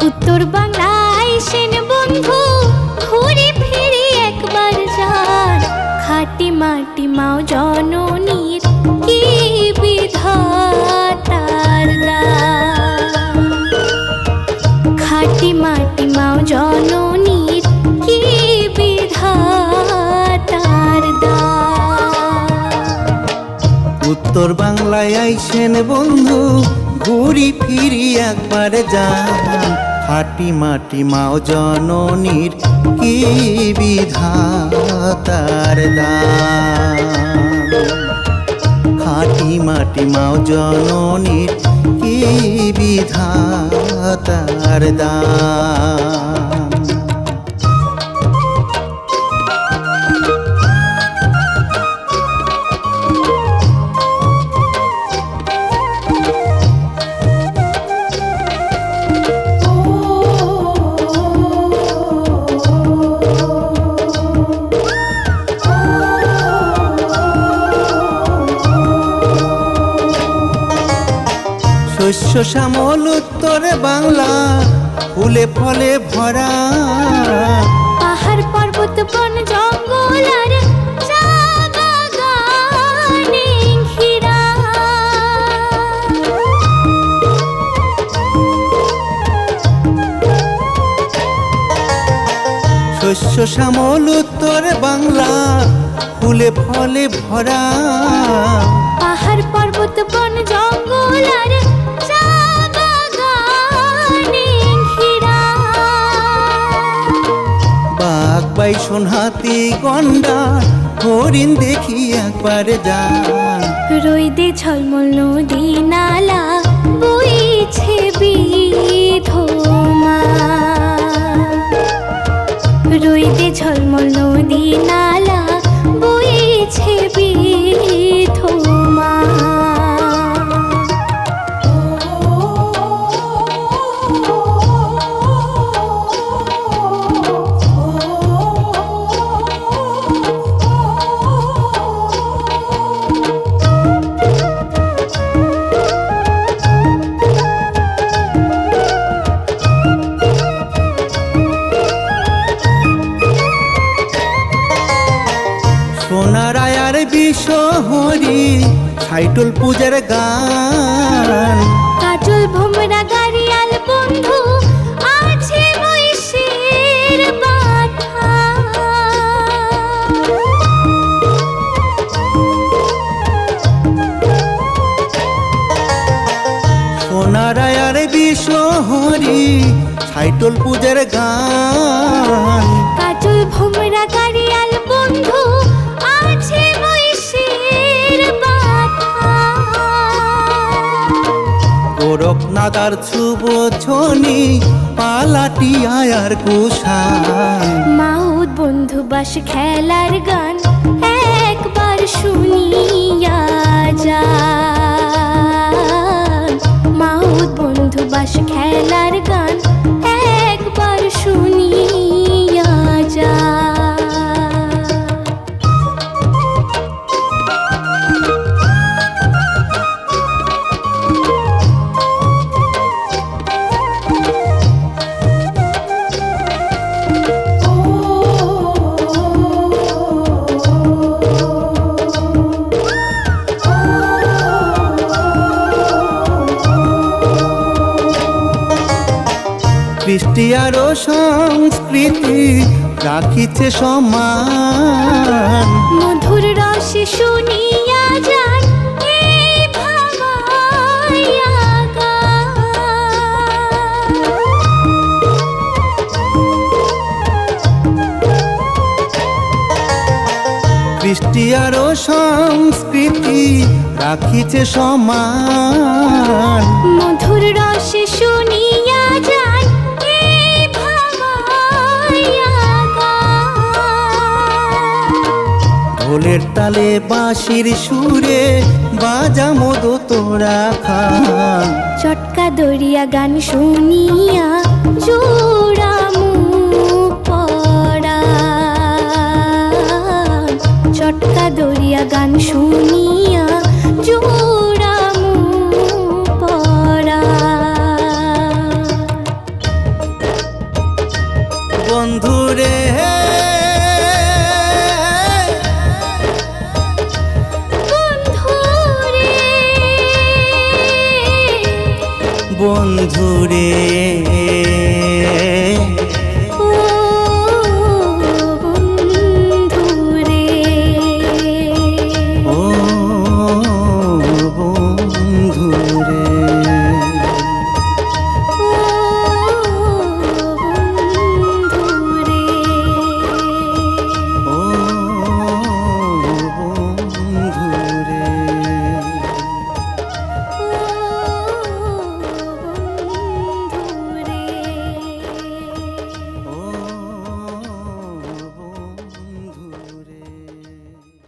উত্তর বাংলায় সেন বন্ধু ঘুরে ফিরে একবার যান, খাটি মাটি মাও জননীর কি বিধাতার দান। খাটি মাটি মাও জননীর কি বিধাতার দান। উত্তর বাংলায় আইসেন বন্ধু ঘুরি ফিরি একবার যান, খাটি মাটি মাও জননীর কি বিধাতার দান। খাটি মাটি মাও জননীর কি বিধাতার দান। শস্য শ্যামল উত্তর বাংলা ফুলে ফলে ভরা, পাহাড় পর্বত বন জঙ্গল আর চা বাগানে ঘেরা। শস্য শ্যামল উত্তর বাংলা ফুলে ফলে ভরা, পাহাড় পর্বত বন জঙ্গল আর চা বাগানে ঘেরা। বাঘ বাইসন হাতি গন্ডার হরিণ দেখি একবার যান, রোদে ঝলমল নদী নালা বইছে বিধমা। রোদে ঝলমল নদী নালা বইছে বিধমা। সোনারায়ার বিশহরি ছাইটল পূজার গান, কাজল ভোমরা গাড়িয়াল বন্ধু আছে মহিষের বাঠা। সোনারায়ার বিশহরি ছাইটল পূজার গান, কাজল ভোমরা গাড়িয়াল বন্ধু আছে মহিষের বাঠা। গোরখনাদার সুবোধনী পালাটি আয়ার কুষাণ, মাহুদ বন্ধু বাস খেলার গান একবার শুনিয়া যান। মাহুদ বন্ধু বাস খেলার গান একবার শুনিয়া যান। কৃষ্টি আরো সংস্কৃতি রাখিছে সমান, মধুর রসে শুনিয়া যান এই ভাবাইয়া গান। কৃষ্টি আরো সংস্কৃতি রাখিছে সমান, মধুর রসে শুনিয়া যান তালে বাঁশির সুরে বাজা মধু তোরা খান। চটকা দরিয়া গান শুনিয়া জোড়ামু পড়া, চটকা দরিয়া গান শুনিয়া